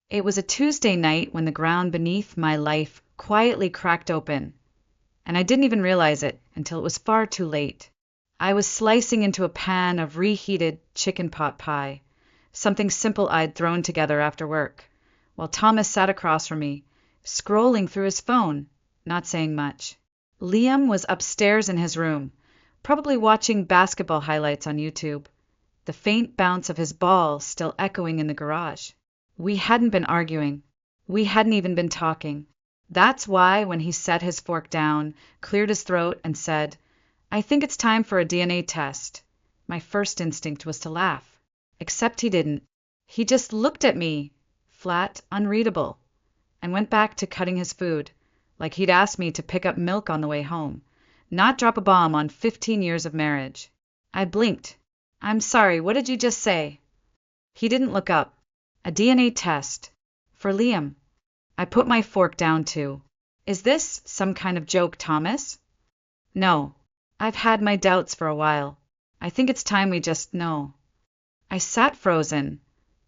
It was a Tuesday night when the ground beneath my life quietly cracked open, and I didn't even realize it until it was far too late. I was slicing into a pan of reheated chicken pot pie, something simple I'd thrown together after work, while Thomas sat across from me, scrolling through his phone, not saying much. Liam was upstairs in his room, probably watching basketball highlights on YouTube, the faint bounce of his ball still echoing in the garage. We hadn't been arguing. We hadn't even been talking. That's why when he set his fork down, cleared his throat, and said, "I think it's time for a DNA test," my first instinct was to laugh. Except he didn't. He just looked at me, flat, unreadable, and went back to cutting his food, like he'd asked me to pick up milk on the way home, not drop a bomb on 15 years of marriage. I blinked. "I'm sorry, what did you just say?" He didn't look up. A DNA test. For Liam. I put my fork down too. "Is this some kind of joke, Thomas?" "No. I've had my doubts for a while. I think it's time we just know." I sat frozen,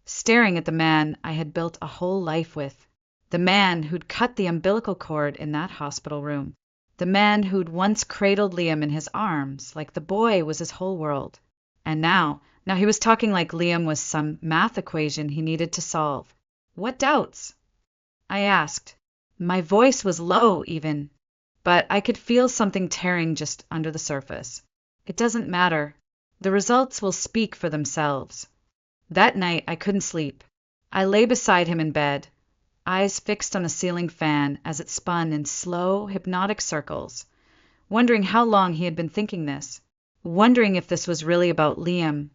staring at the man I had built a whole life with. The man who'd cut the umbilical cord in that hospital room. The man who'd once cradled Liam in his arms, like the boy was his whole world. And now he was talking like Liam was some math equation he needed to solve. "What doubts?" I asked. My voice was low even, but I could feel something tearing just under the surface. "It doesn't matter. The results will speak for themselves." That night I couldn't sleep. I lay beside him in bed, eyes fixed on the ceiling fan as it spun in slow, hypnotic circles, wondering how long he had been thinking this, wondering if this was really about Liam,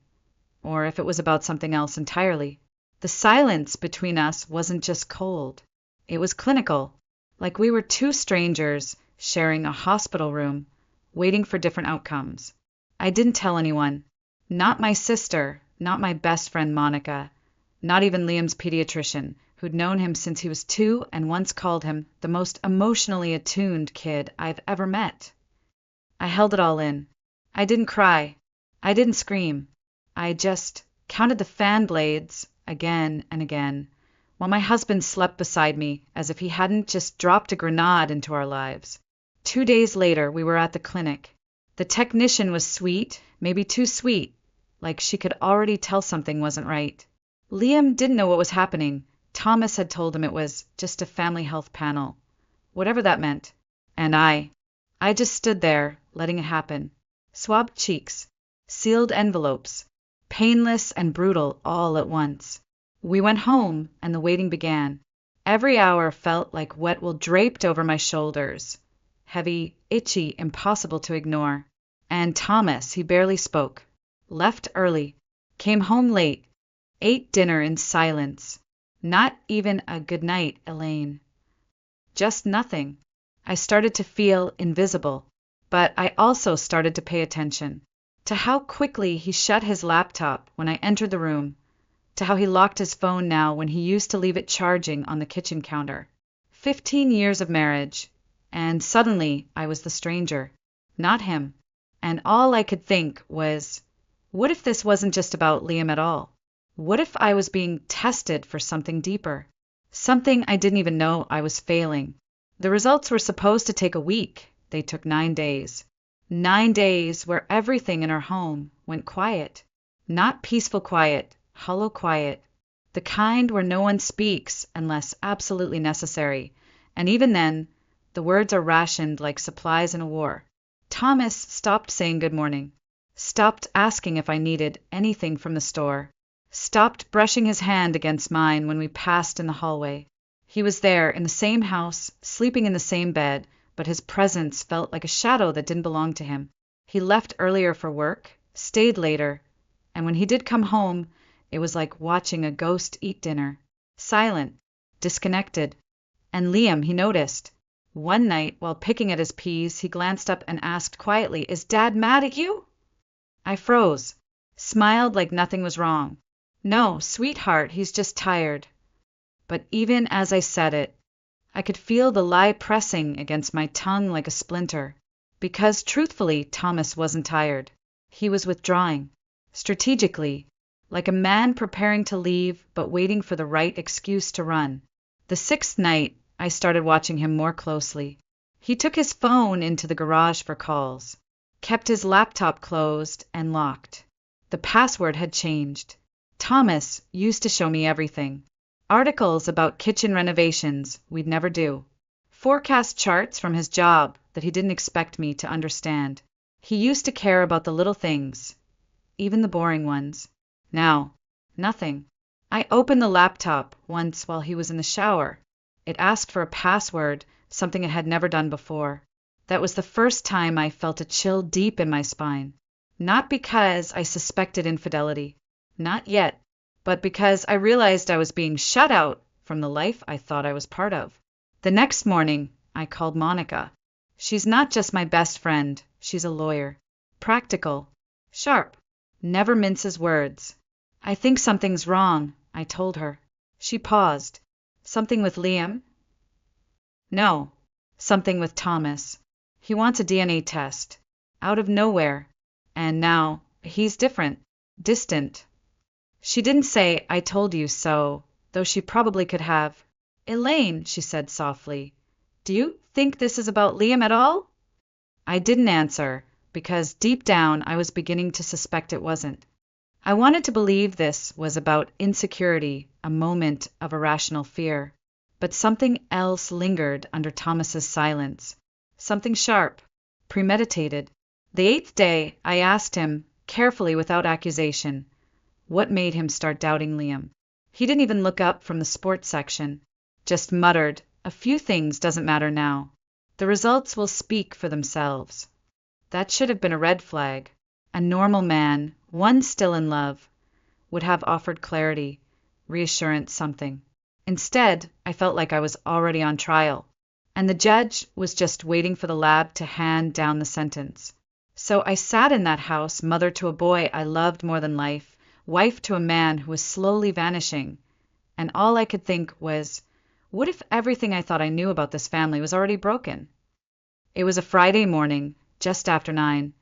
or if it was about something else entirely. The silence between us wasn't just cold. It was clinical, like we were two strangers sharing a hospital room, waiting for different outcomes. I didn't tell anyone. Not my sister, not my best friend Monica, not even Liam's pediatrician, who'd known him since he was 2 and once called him the most emotionally attuned kid I've ever met. I held it all in. I didn't cry. I didn't scream. I just counted the fan blades again and again, while my husband slept beside me as if he hadn't just dropped a grenade into our lives. 2 days later, we were at the clinic. The technician was sweet, maybe too sweet, like she could already tell something wasn't right. Liam didn't know what was happening. Thomas had told him it was just a family health panel, whatever that meant. And I just stood there, letting it happen. Swabbed cheeks, sealed envelopes, painless and brutal all at once. We went home, and the waiting began. Every hour felt like wet wool draped over my shoulders. Heavy, itchy, impossible to ignore. And Thomas, he barely spoke. Left early. Came home late. Ate dinner in silence. Not even a good night, Elaine. Just nothing. I started to feel invisible, but I also started to pay attention to how quickly he shut his laptop when I entered the room, to how he locked his phone now when he used to leave it charging on the kitchen counter. 15 years of marriage, and suddenly I was the stranger, not him. And all I could think was, what if this wasn't just about Liam at all? What if I was being tested for something deeper? Something I didn't even know I was failing. The results were supposed to take a week. They took 9 days. 9 days where everything in our home went quiet. Not peaceful quiet, hollow quiet. The kind where no one speaks unless absolutely necessary. And even then, the words are rationed like supplies in a war. Thomas stopped saying good morning. Stopped asking if I needed anything from the store. Stopped brushing his hand against mine when we passed in the hallway. He was there in the same house, sleeping in the same bed, but his presence felt like a shadow that didn't belong to him. He left earlier for work, stayed later, and when he did come home, it was like watching a ghost eat dinner. Silent, disconnected. And Liam, he noticed. One night, while picking at his peas, he glanced up and asked quietly, "Is Dad mad at you?" I froze, smiled like nothing was wrong. "No, sweetheart, he's just tired." But even as I said it, I could feel the lie pressing against my tongue like a splinter. Because, truthfully, Thomas wasn't tired. He was withdrawing. Strategically. like a man preparing to leave but waiting for the right excuse to run. The sixth night, I started watching him more closely. He took his phone into the garage for calls, kept his laptop closed and locked. The password had changed. Thomas used to show me everything. Articles about kitchen renovations we'd never do. Forecast charts from his job that he didn't expect me to understand. He used to care about the little things, even the boring ones. Now, nothing. I opened the laptop once while he was in the shower. It asked for a password, something it had never done before. That was the first time I felt a chill deep in my spine. Not because I suspected infidelity, not yet, but because I realized I was being shut out from the life I thought I was part of. The next morning, I called Monica. She's not just my best friend, she's a lawyer. Practical, sharp, never minces words. I think something's wrong, I told her. She paused. Something with Liam? No, something with Thomas. He wants a DNA test. Out of nowhere. And now, he's different. Distant. She didn't say, I told you so, though she probably could have. Elaine, she said softly, do you think this is about Liam at all? I didn't answer, because deep down I was beginning to suspect it wasn't. I wanted to believe this was about insecurity, a moment of irrational fear. But something else lingered under Thomas's silence. Something sharp, premeditated. The eighth day, I asked him, carefully without accusation, what made him start doubting Liam. He didn't even look up from the sports section, just muttered, a few things doesn't matter now. The results will speak for themselves. That should have been a red flag. A normal man, one still in love, would have offered clarity, reassurance, something. Instead, I felt like I was already on trial, and the judge was just waiting for the lab to hand down the sentence. So I sat in that house, mother to a boy I loved more than life, wife to a man who was slowly vanishing, and all I could think was, what if everything I thought I knew about this family was already broken? It was a Friday morning, just after 9,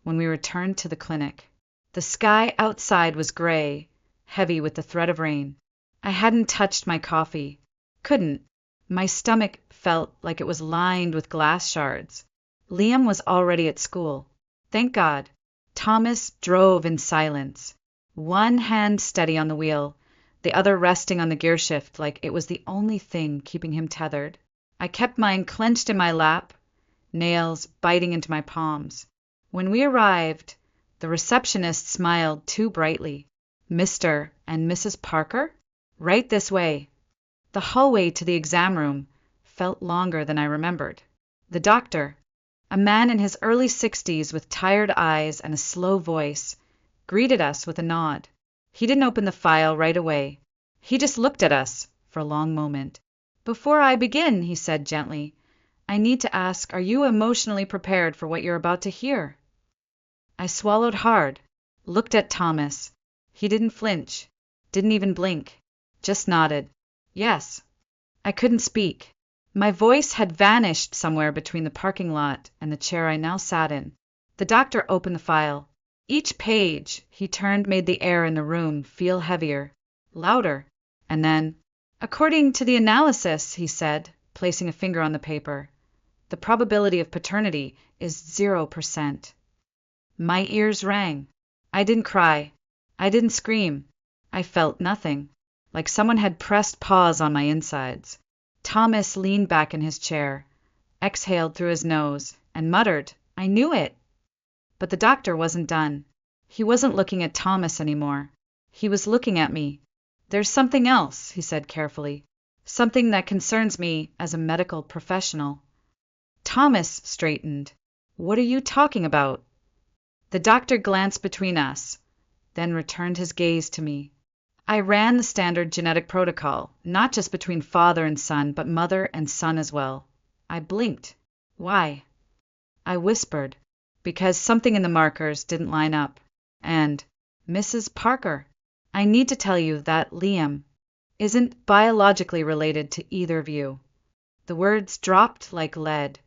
when we returned to the clinic. The sky outside was gray, heavy with the threat of rain. I hadn't touched my coffee. Couldn't. My stomach felt like it was lined with glass shards. Liam was already at school. Thank God. Thomas drove in silence, one hand steady on the wheel, the other resting on the gear shift like it was the only thing keeping him tethered. I kept mine clenched in my lap, nails biting into my palms. When we arrived, the receptionist smiled too brightly. Mr. and Mrs. Parker? Right this way. The hallway to the exam room felt longer than I remembered. The doctor, a man in his early 60s with tired eyes and a slow voice, greeted us with a nod. He didn't open the file right away. He just looked at us for a long moment. Before I begin, he said gently, I need to ask, are you emotionally prepared for what you're about to hear? I swallowed hard, looked at Thomas. He didn't flinch, didn't even blink, just nodded. Yes. I couldn't speak. My voice had vanished somewhere between the parking lot and the chair I now sat in. The doctor opened the file. Each page he turned made the air in the room feel heavier, louder, and then, according to the analysis, he said, placing a finger on the paper, the probability of paternity is 0%. My ears rang. I didn't cry. I didn't scream. I felt nothing, like someone had pressed pause on my insides. Thomas leaned back in his chair, exhaled through his nose, and muttered, I knew it. But the doctor wasn't done. He wasn't looking at Thomas anymore. He was looking at me. There's something else, he said carefully. Something that concerns me as a medical professional. Thomas straightened. What are you talking about? The doctor glanced between us, then returned his gaze to me. I ran the standard genetic protocol, not just between father and son, but mother and son as well. I blinked. Why? I whispered, because something in the markers didn't line up. And, Mrs. Parker, I need to tell you that Liam isn't biologically related to either of you. The words dropped like lead.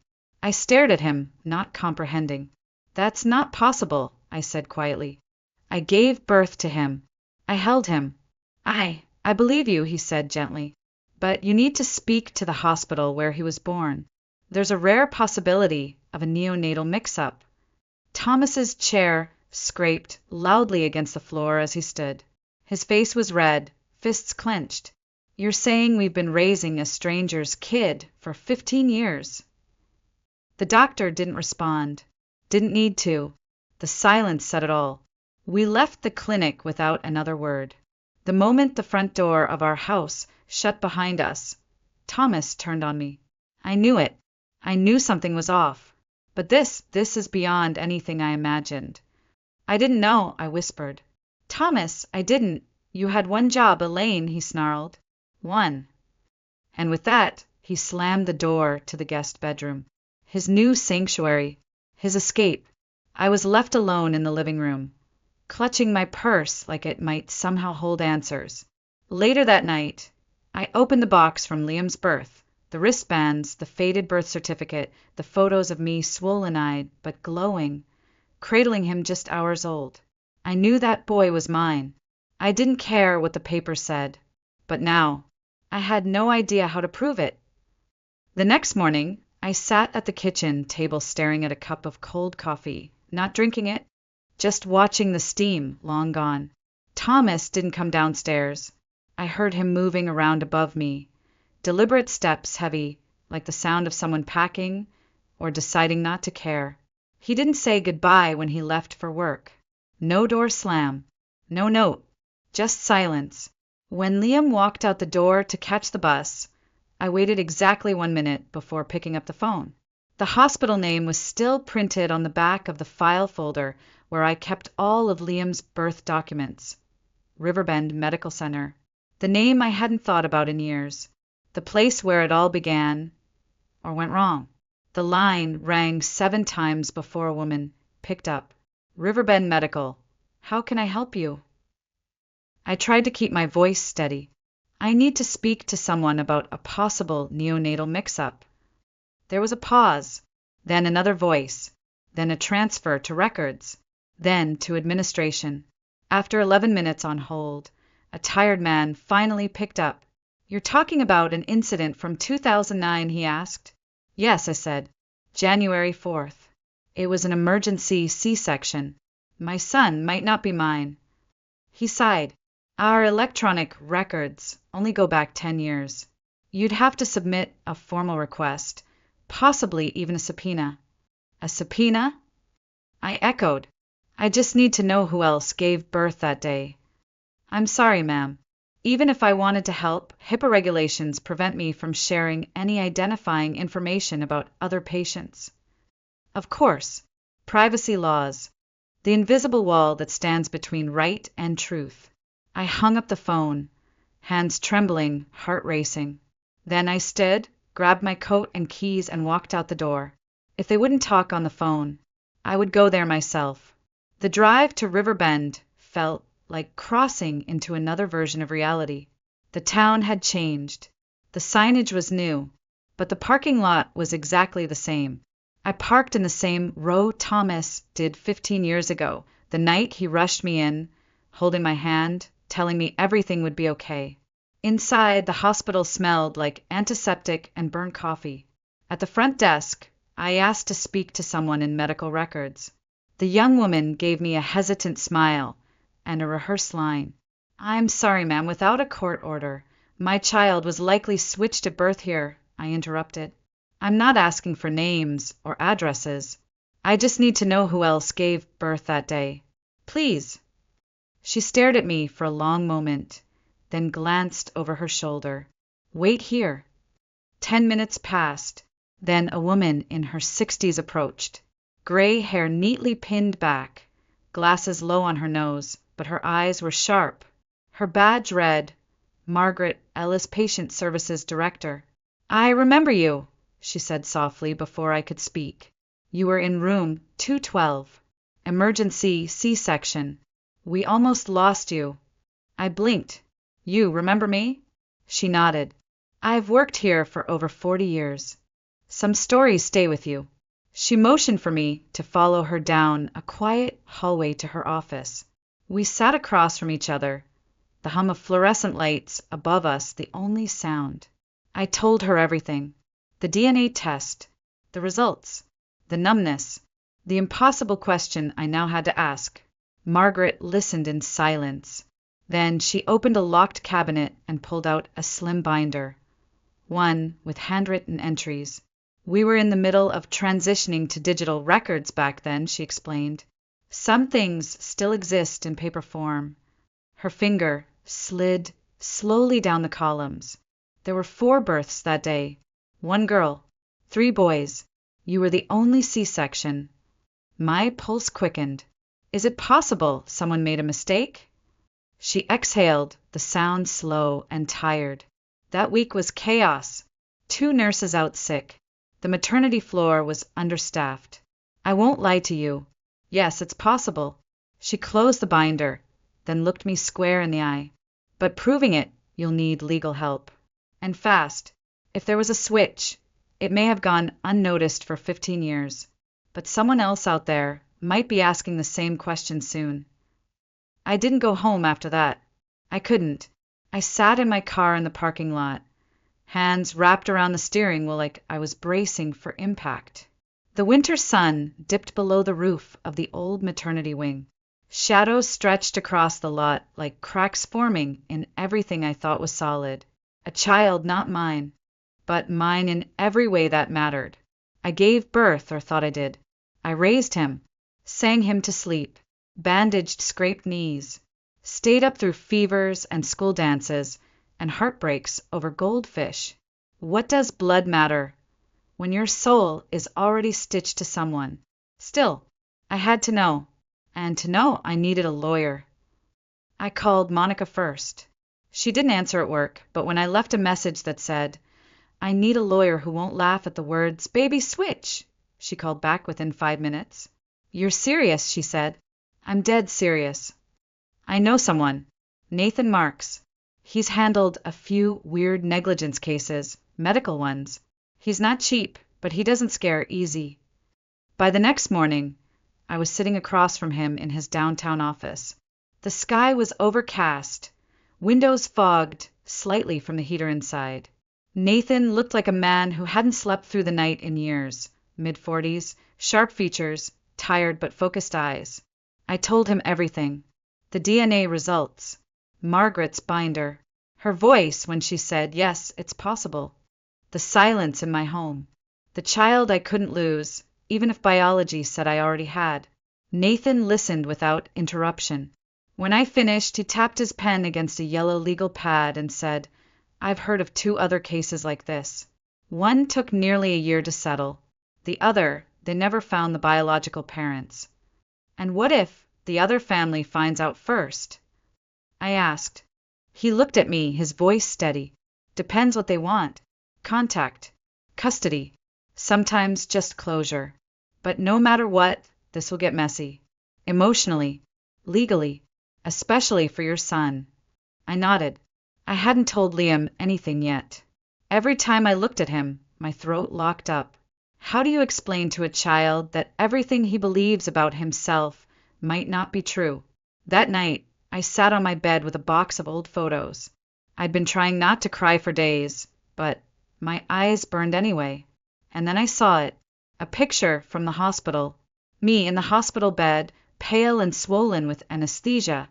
I stared at him, not comprehending. That's not possible, I said quietly. I gave birth to him. I held him. I believe you, he said gently. But you need to speak to the hospital where he was born. There's a rare possibility of a neonatal mix-up. Thomas's chair scraped loudly against the floor as he stood. His face was red, fists clenched. You're saying we've been raising a stranger's kid for 15 years? The doctor didn't respond. Didn't need to. The silence said it all. We left the clinic without another word. The moment the front door of our house shut behind us, Thomas turned on me. I knew it. I knew something was off. But this is beyond anything I imagined. I didn't know, I whispered. Thomas, I didn't. You had one job, Elaine, he snarled. One. And with that, he slammed the door to the guest bedroom. His new sanctuary. His escape. I was left alone in the living room, clutching my purse like it might somehow hold answers. Later that night, I opened the box from Liam's birth, the wristbands, the faded birth certificate, the photos of me swollen-eyed but glowing, cradling him just hours old. I knew that boy was mine. I didn't care what the paper said. But now, I had no idea how to prove it. The next morning, I sat at the kitchen table staring at a cup of cold coffee, not drinking it, just watching the steam long gone. Thomas didn't come downstairs. I heard him moving around above me, deliberate steps heavy, like the sound of someone packing or deciding not to care. He didn't say goodbye when he left for work. No door slam, no note, just silence. When Liam walked out the door to catch the bus, I waited exactly 1 minute before picking up the phone. The hospital name was still printed on the back of the file folder where I kept all of Liam's birth documents. Riverbend Medical Center. The name I hadn't thought about in years. The place where it all began, or went wrong. The line rang 7 times before a woman picked up. Riverbend Medical. How can I help you? I tried to keep my voice steady. I need to speak to someone about a possible neonatal mix-up. There was a pause, then another voice, then a transfer to records, then to administration. After 11 minutes on hold, a tired man finally picked up. You're talking about an incident from 2009, he asked. Yes, I said. January 4th. It was an emergency C-section. My son might not be mine. He sighed. Our electronic records only go back 10 years. You'd have to submit a formal request, possibly even a subpoena. A subpoena? I echoed. I just need to know who else gave birth that day. I'm sorry, ma'am. Even if I wanted to help, HIPAA regulations prevent me from sharing any identifying information about other patients. Of course, privacy laws, the invisible wall that stands between right and truth. I hung up the phone, hands trembling, heart racing. Then I stood, grabbed my coat and keys, and walked out the door. If they wouldn't talk on the phone, I would go there myself. The drive to Riverbend felt like crossing into another version of reality. The town had changed. The signage was new, but the parking lot was exactly the same. I parked in the same row Thomas did 15 years ago, the night he rushed me in, holding my hand, telling me everything would be okay. Inside, the hospital smelled like antiseptic and burnt coffee. At the front desk, I asked to speak to someone in medical records. The young woman gave me a hesitant smile and a rehearsed line. I'm sorry, ma'am, without a court order. My child was likely switched at birth here, I interrupted. I'm not asking for names or addresses. I just need to know who else gave birth that day. Please. She stared at me for a long moment, then glanced over her shoulder. Wait here. 10 minutes passed. Then a woman in her 60s approached. Gray hair neatly pinned back, glasses low on her nose, but her eyes were sharp. Her badge read, Margaret Ellis, Patient Services Director. I remember you, she said softly before I could speak. You were in room 212. Emergency C-section. We almost lost you. I blinked. You remember me? She nodded. I've worked here for over 40 years. Some stories stay with you. She motioned for me to follow her down a quiet hallway to her office. We sat across from each other, the hum of fluorescent lights above us the only sound. I told her everything. The DNA test, the results, the numbness, the impossible question I now had to ask. Margaret listened in silence. Then she opened a locked cabinet and pulled out a slim binder, one with handwritten entries. We were in the middle of transitioning to digital records back then, she explained. Some things still exist in paper form. Her finger slid slowly down the columns. There were 4 births that day. 1 girl, 3 boys. You were the only C-section. My pulse quickened. Is it possible someone made a mistake? She exhaled, the sound slow and tired. That week was chaos. 2 nurses out sick. The maternity floor was understaffed. I won't lie to you. Yes, it's possible. She closed the binder, then looked me square in the eye. But proving it, you'll need legal help. And fast. If there was a switch, it may have gone unnoticed for 15 years. But someone else out there might be asking the same question soon. I didn't go home after that. I couldn't. I sat in my car in the parking lot, hands wrapped around the steering wheel like I was bracing for impact. The winter sun dipped below the roof of the old maternity wing. Shadows stretched across the lot like cracks forming in everything I thought was solid. A child not mine, but mine in every way that mattered. I gave birth, or thought I did. I raised him, sang him to sleep, bandaged scraped knees, stayed up through fevers and school dances and heartbreaks over goldfish. What does blood matter when your soul is already stitched to someone? Still, I had to know, and to know I needed a lawyer. I called Monica first. She didn't answer at work, but when I left a message that said, "I need a lawyer who won't laugh at the words, 'baby switch,'" she called back within 5 minutes. "You're serious," she said. "I'm dead serious. I know someone, Nathan Marks. He's handled a few weird negligence cases, medical ones. He's not cheap, but he doesn't scare easy." By the next morning, I was sitting across from him in his downtown office. The sky was overcast, windows fogged slightly from the heater inside. Nathan looked like a man who hadn't slept through the night in years, mid-40s, sharp features, tired but focused eyes. I told him everything. The DNA results, Margaret's binder, her voice when she said, "Yes, it's possible," the silence in my home, the child I couldn't lose, even if biology said I already had. Nathan listened without interruption. When I finished, he tapped his pen against a yellow legal pad and said, "I've heard of 2 other cases like this. One took nearly a year to settle. The other, they never found the biological parents. And what if the other family finds out first?" I asked. He looked at me, his voice steady. "Depends what they want. Contact, custody, sometimes just closure. But no matter what, this will get messy. Emotionally, legally, especially for your son." I nodded. I hadn't told Liam anything yet. Every time I looked at him, my throat locked up. How do you explain to a child that everything he believes about himself might not be true? That night, I sat on my bed with a box of old photos. I'd been trying not to cry for days, but my eyes burned anyway. And then I saw it, a picture from the hospital. Me in the hospital bed, pale and swollen with anesthesia,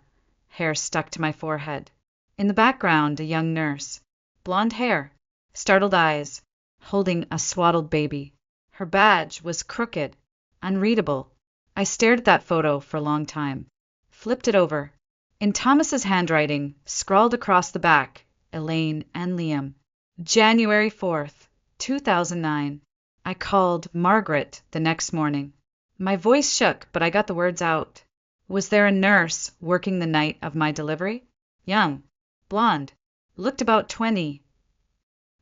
hair stuck to my forehead. In the background, a young nurse, blonde hair, startled eyes, holding a swaddled baby. Her badge was crooked, unreadable. I stared at that photo for a long time, flipped it over. In Thomas's handwriting, scrawled across the back, Elaine and Liam. January 4th, 2009. I called Margaret the next morning. My voice shook, but I got the words out. Was there a nurse working the night of my delivery? Young, blonde, looked about 20.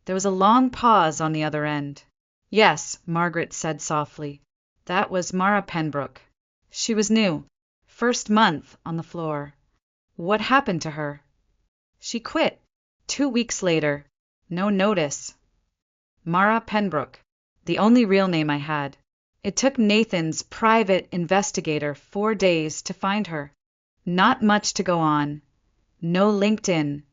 There was a long pause on the other end. "Yes," Margaret said softly. "That was Mara Penbrook. She was new, first month on the floor. What happened to her?" "She quit. 2 weeks later. No notice." Mara Penbrook, the only real name I had. It took Nathan's private investigator 4 days to find her. Not much to go on. No LinkedIn,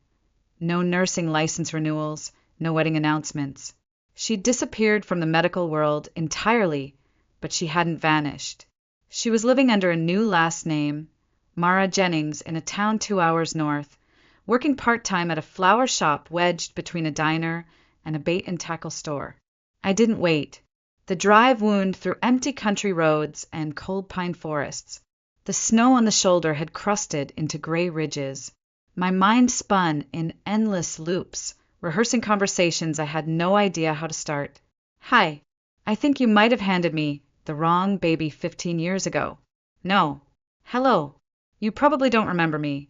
no nursing license renewals, no wedding announcements. She'd disappeared from the medical world entirely, but she hadn't vanished. She was living under a new last name, Mara Jennings, in a town 2 hours north, working part-time at a flower shop wedged between a diner and a bait-and-tackle store. I didn't wait. The drive wound through empty country roads and cold pine forests. The snow on the shoulder had crusted into gray ridges. My mind spun in endless loops, rehearsing conversations I had no idea how to start. Hi, I think you might have handed me the wrong baby 15 years ago. No. Hello. You probably don't remember me,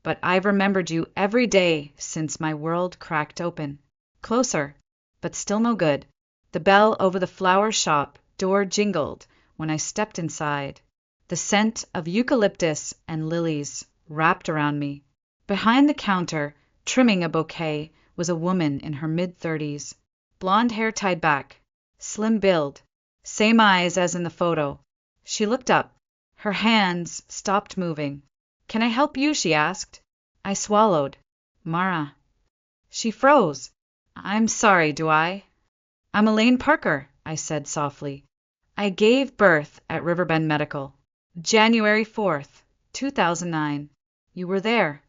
but I've remembered you every day since my world cracked open. Closer, but still no good. The bell over the flower shop door jingled when I stepped inside. The scent of eucalyptus and lilies wrapped around me. Behind the counter, trimming a bouquet, was a woman in her mid-30s. Blonde hair tied back, slim build, same eyes as in the photo. She looked up. Her hands stopped moving. "Can I help you?" she asked. I swallowed. "Mara." She froze. "I'm sorry, do I?" "I'm Elaine Parker," I said softly. "I gave birth at Riverbend Medical. January 4th, 2009. You were there."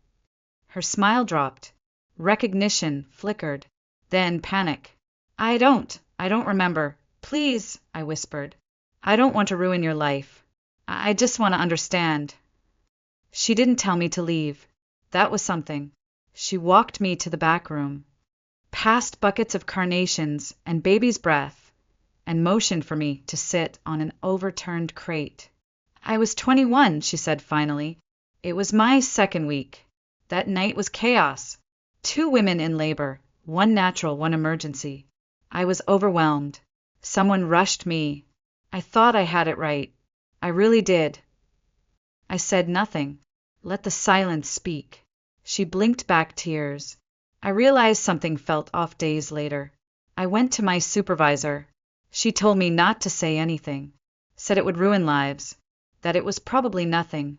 Her smile dropped. Recognition flickered. Then panic. I don't remember. Please," I whispered. "I don't want to ruin your life. I just want to understand." She didn't tell me to leave. That was something. She walked me to the back room, past buckets of carnations and baby's breath, and motioned for me to sit on an overturned crate. "I was 21, she said finally. "It was my second week. That night was chaos. 2 women in labor, 1 natural, 1 emergency. I was overwhelmed. Someone rushed me. I thought I had it right. I really did." I said nothing. Let the silence speak. She blinked back tears. I realized something felt off days later. I went to my supervisor. She told me not to say anything. Said it would ruin lives. That it was probably nothing.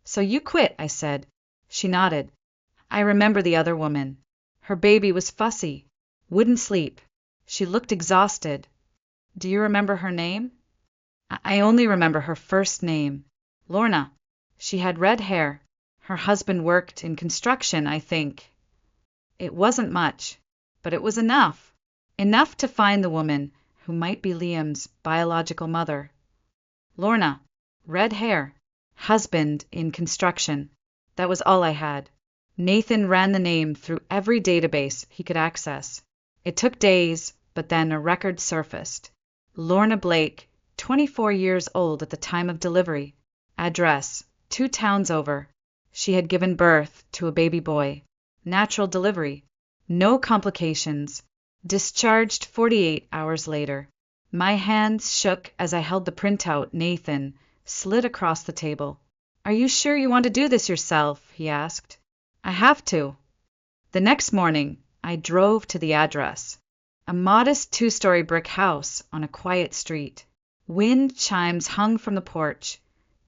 "So you quit," I said. She nodded. "I remember the other woman. Her baby was fussy. Wouldn't sleep. She looked exhausted." "Do you remember her name?" "I only remember her first name. Lorna. She had red hair. Her husband worked in construction, I think. It wasn't much, but it was enough. Enough to find the woman who might be Liam's biological mother. Lorna. Red hair. Husband in construction. That was all I had." Nathan ran the name through every database he could access. It took days, but then a record surfaced. Lorna Blake, 24 years old at the time of delivery. Address, 2 towns over. She had given birth to a baby boy. Natural delivery. No complications. Discharged 48 hours later. My hands shook as I held the printout Nathan slid across the table. "Are you sure you want to do this yourself?" he asked. "I have to." The next morning, I drove to the address. A modest 2-story brick house on a quiet street. Wind chimes hung from the porch,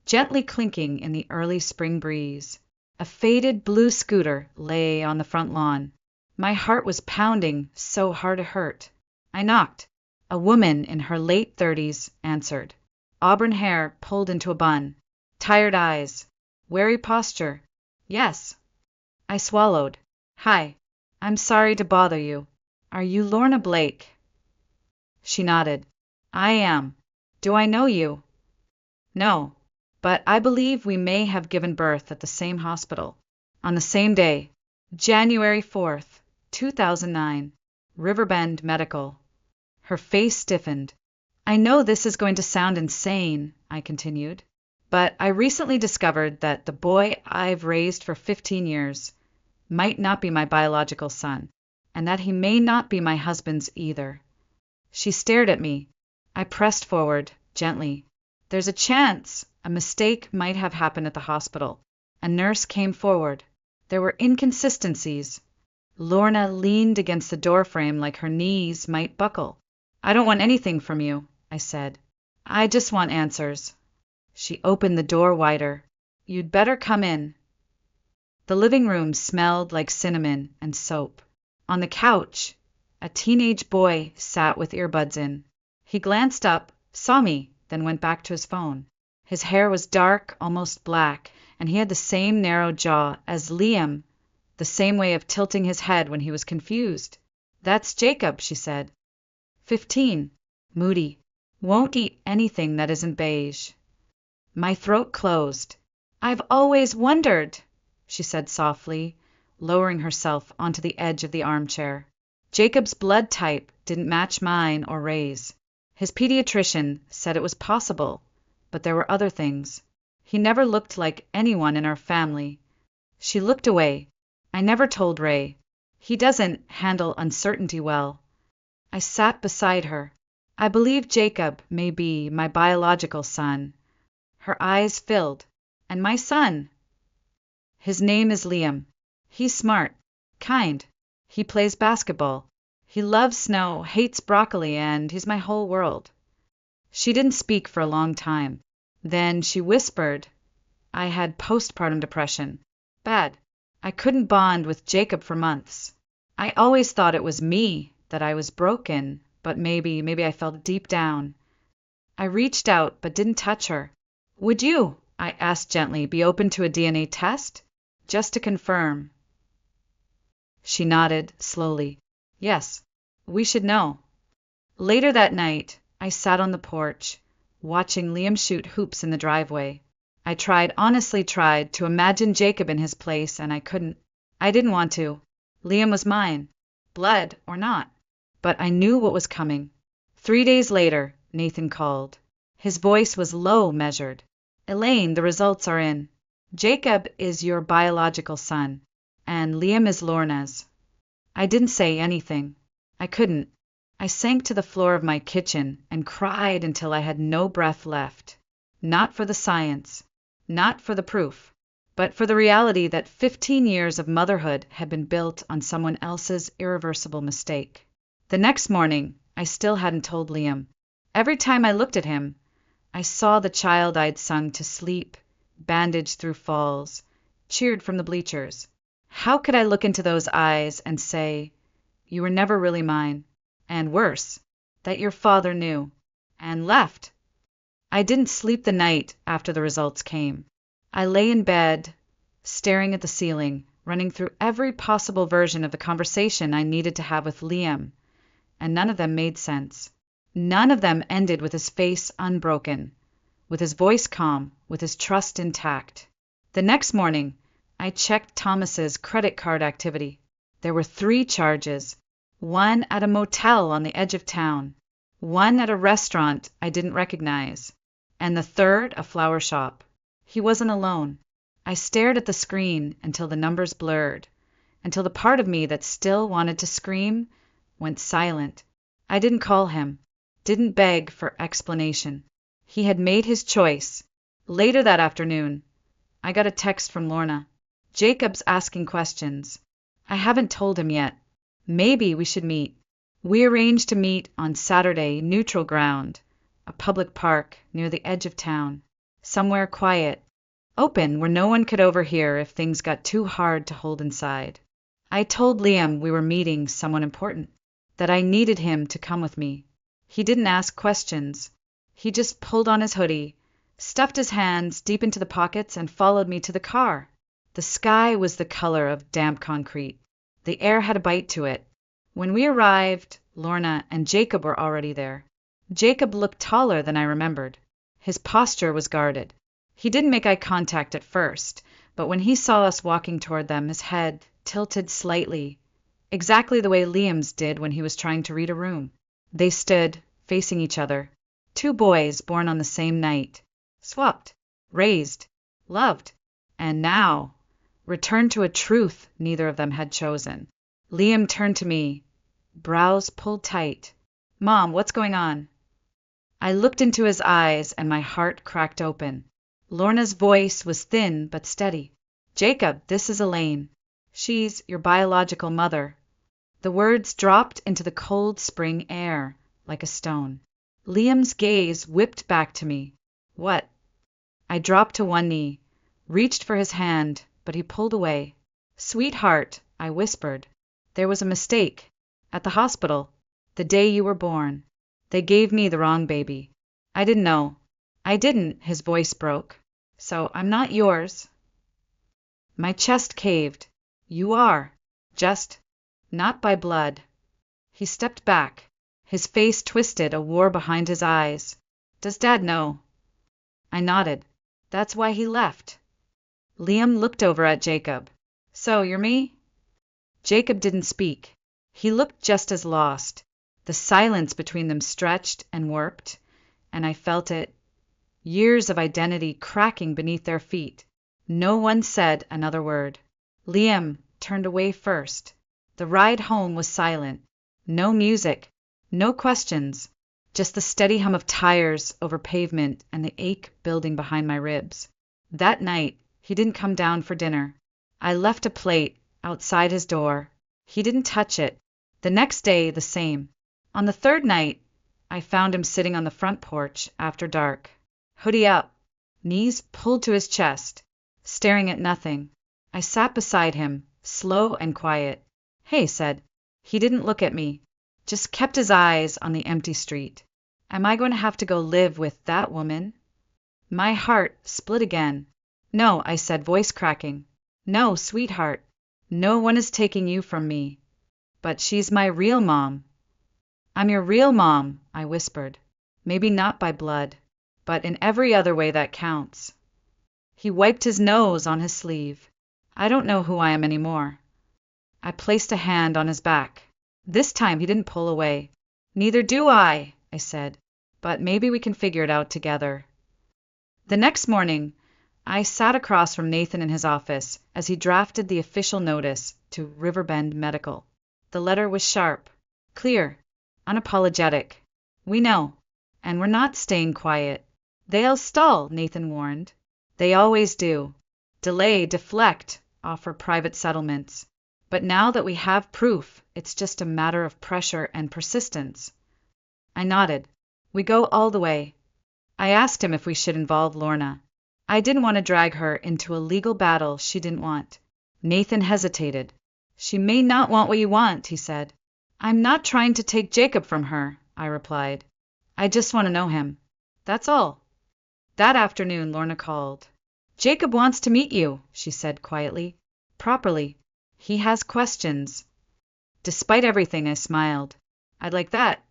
gently clinking in the early spring breeze. A faded blue scooter lay on the front lawn. My heart was pounding so hard it hurt. I knocked. A woman in her late 30s answered. Auburn hair pulled into a bun. Tired eyes. Wary posture. "Yes." I swallowed. "Hi. I'm sorry to bother you. Are you Lorna Blake?" She nodded. "I am. Do I know you?" "No. But I believe we may have given birth at the same hospital. On the same day. January 4th, 2009. Riverbend Medical." Her face stiffened. "I know this is going to sound insane," I continued, "but I recently discovered that the boy I've raised for 15 years might not be my biological son, and that he may not be my husband's either." She stared at me. I pressed forward, gently. "There's a chance a mistake might have happened at the hospital." A nurse came forward. There were inconsistencies. Lorna leaned against the doorframe like her knees might buckle. "I don't want anything from you," I said. "I just want answers." She opened the door wider. "You'd better come in." The living room smelled like cinnamon and soap. On the couch, a teenage boy sat with earbuds in. He glanced up, saw me, then went back to his phone. His hair was dark, almost black, and he had the same narrow jaw as Liam, the same way of tilting his head when he was confused. "That's Jacob," she said. 15. Moody. Won't eat anything that isn't beige. My throat closed. "I've always wondered," she said softly, lowering herself onto the edge of the armchair. Jacob's blood type didn't match mine or Ray's. His pediatrician said it was possible, but there were other things. He never looked like anyone in our family. She looked away. "I never told Ray. He doesn't handle uncertainty well." I sat beside her. "I believe Jacob may be my biological son." Her eyes filled. "And my son?" "His name is Liam. He's smart, kind. He plays basketball. He loves snow, hates broccoli, and he's my whole world." She didn't speak for a long time. Then she whispered, "I had postpartum depression. Bad. I couldn't bond with Jacob for months. I always thought it was me, that I was broken, but maybe I felt deep down." I reached out but didn't touch her. "Would you," I asked gently, "be open to a DNA test? Just to confirm." She nodded slowly. "Yes, we should know." Later that night, I sat on the porch, watching Liam shoot hoops in the driveway. I honestly tried to imagine Jacob in his place, and I couldn't. I didn't want to. Liam was mine, blood or not. But I knew what was coming. 3 days later, Nathan called. His voice was low, measured. "Elaine, the results are in. Jacob is your biological son, and Liam is Lorna's." I didn't say anything. I couldn't. I sank to the floor of my kitchen and cried until I had no breath left. Not for the science, not for the proof, but for the reality that 15 years of motherhood had been built on someone else's irreversible mistake. The next morning, I still hadn't told Liam. Every time I looked at him, I saw the child I'd sung to sleep, bandaged through falls, cheered from the bleachers. How could I look into those eyes and say, "You were never really mine," and worse, that your father knew, and left? I didn't sleep the night after the results came. I lay in bed, staring at the ceiling, running through every possible version of the conversation I needed to have with Liam, and none of them made sense. None of them ended with his face unbroken, with his voice calm, with his trust intact. The next morning, I checked Thomas's credit card activity. There were 3 charges, one at a motel on the edge of town, one at a restaurant I didn't recognize, and the third a flower shop. He wasn't alone. I stared at the screen until the numbers blurred, until the part of me that still wanted to scream went silent. I didn't call him, didn't beg for explanation. He had made his choice. Later that afternoon, I got a text from Lorna. "Jacob's asking questions. I haven't told him yet. Maybe we should meet." We arranged to meet on Saturday, neutral ground, a public park near the edge of town, somewhere quiet, open where no one could overhear if things got too hard to hold inside. I told Liam we were meeting someone important, that I needed him to come with me. He didn't ask questions. He just pulled on his hoodie, stuffed his hands deep into the pockets, and followed me to the car. The sky was the color of damp concrete. The air had a bite to it. When we arrived, Lorna and Jacob were already there. Jacob looked taller than I remembered. His posture was guarded. He didn't make eye contact at first, but when he saw us walking toward them, his head tilted slightly, exactly the way Liam's did when he was trying to read a room. They stood, facing each other. 2 boys born on the same night. Swapped, raised, loved, and now returned to a truth neither of them had chosen. Liam turned to me, brows pulled tight. "Mom, what's going on?" I looked into his eyes and my heart cracked open. Lorna's voice was thin but steady. "Jacob, this is Elaine. She's your biological mother." The words dropped into the cold spring air like a stone. Liam's gaze whipped back to me. "What?" I dropped to one knee, reached for his hand, but he pulled away. Sweetheart, I whispered. There was a mistake. At the hospital. The day you were born. They gave me the wrong baby. I didn't know. I didn't, his voice broke. So I'm not yours. My chest caved. You are. Just. Not by blood. He stepped back. His face twisted, a war behind his eyes. Does Dad know? I nodded. That's why he left. Liam looked over at Jacob. So, you're me? Jacob didn't speak. He looked just as lost. The silence between them stretched and warped, and I felt it. Years of identity cracking beneath their feet. No one said another word. Liam turned away first. The ride home was silent. No music, no questions, just the steady hum of tires over pavement and the ache building behind my ribs. That night, he didn't come down for dinner. I left a plate outside his door. He didn't touch it. The next day, the same. On the third night, I found him sitting on the front porch after dark. Hoodie up, knees pulled to his chest, staring at nothing. I sat beside him, slow and quiet. Hey, said. He didn't look at me, just kept his eyes on the empty street. Am I going to have to go live with that woman? My heart split again. No, I said, voice cracking. No, sweetheart. No one is taking you from me. But she's my real mom. I'm your real mom, I whispered. Maybe not by blood, but in every other way that counts. He wiped his nose on his sleeve. I don't know who I am anymore. I placed a hand on his back. This time he didn't pull away. Neither do I said, but maybe we can figure it out together. The next morning, I sat across from Nathan in his office as he drafted the official notice to Riverbend Medical. The letter was sharp, clear, unapologetic. We know, and we're not staying quiet. They'll stall, Nathan warned. They always do. Delay, deflect, offer private settlements. But now that we have proof, it's just a matter of pressure and persistence. I nodded. We go all the way. I asked him if we should involve Lorna. I didn't want to drag her into a legal battle she didn't want. Nathan hesitated. She may not want what you want, he said. I'm not trying to take Jacob from her, I replied. I just want to know him. That's all. That afternoon, Lorna called. Jacob wants to meet you, she said quietly. Properly. He has questions. Despite everything, I smiled. I'd like that.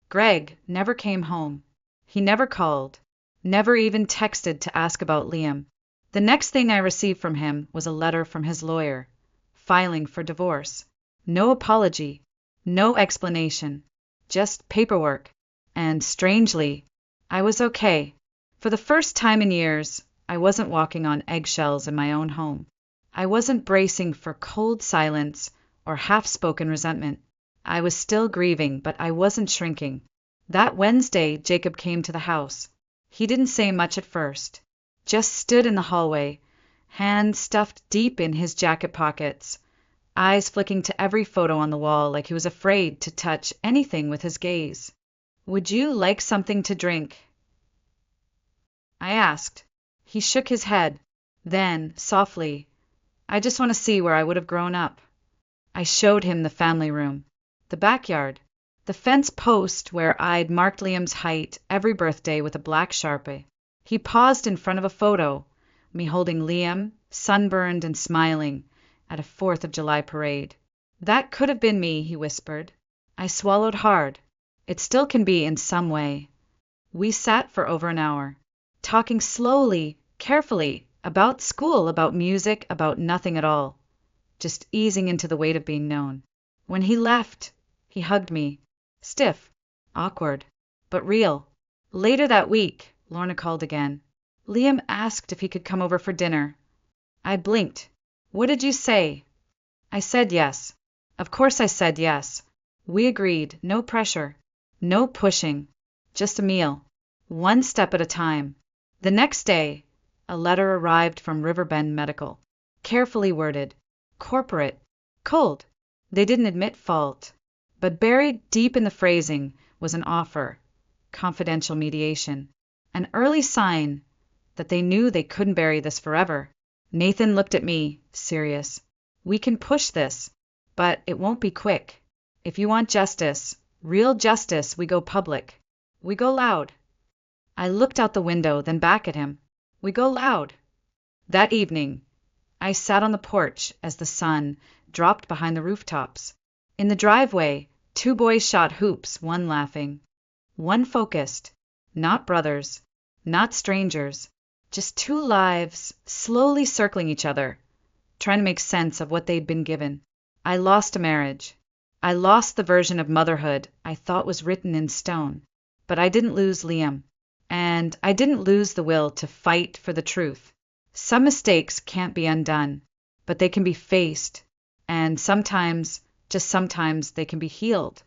Greg never came home. He never called. Never even texted to ask about Liam. The next thing I received from him was a letter from his lawyer, filing for divorce. No apology. No explanation. Just paperwork. And strangely, I was okay. For the first time in years, I wasn't walking on eggshells in my own home. I wasn't bracing for cold silence or half-spoken resentment. I was still grieving, but I wasn't shrinking. That Wednesday, Jacob came to the house. He didn't say much at first. Just stood in the hallway, hands stuffed deep in his jacket pockets, eyes flicking to every photo on the wall like he was afraid to touch anything with his gaze. Would you like something to drink? I asked. He shook his head. Then, softly, I just want to see where I would have grown up. I showed him the family room, the backyard, the fence post where I'd marked Liam's height every birthday with a black Sharpie. He paused in front of a photo, me holding Liam, sunburned and smiling, at a 4th of July parade. That could have been me, he whispered. I swallowed hard. It still can be in some way. We sat for over an hour, talking slowly, carefully, about school, about music, about nothing at all. Just easing into the weight of being known. When he left, he hugged me. Stiff, awkward, but real. Later that week, Lorna called again. Liam asked if he could come over for dinner. I blinked. What did you say? I said yes. Of course I said yes. We agreed, no pressure, no pushing, just a meal, one step at a time. The next day, a letter arrived from Riverbend Medical, carefully worded, corporate, cold. They didn't admit fault, but buried deep in the phrasing was an offer, confidential mediation, an early sign that they knew they couldn't bury this forever. Nathan looked at me, serious. We can push this, but it won't be quick. If you want justice, real justice, we go public. We go loud. I looked out the window, then back at him. We go loud. That evening, I sat on the porch as the sun dropped behind the rooftops. In the driveway, two boys shot hoops, one laughing, one focused. Not brothers, not strangers, just two lives slowly circling each other, trying to make sense of what they'd been given. I lost a marriage. I lost the version of motherhood I thought was written in stone. But I didn't lose Liam. And I didn't lose the will to fight for the truth. Some mistakes can't be undone, but they can be faced. And sometimes, just sometimes, they can be healed.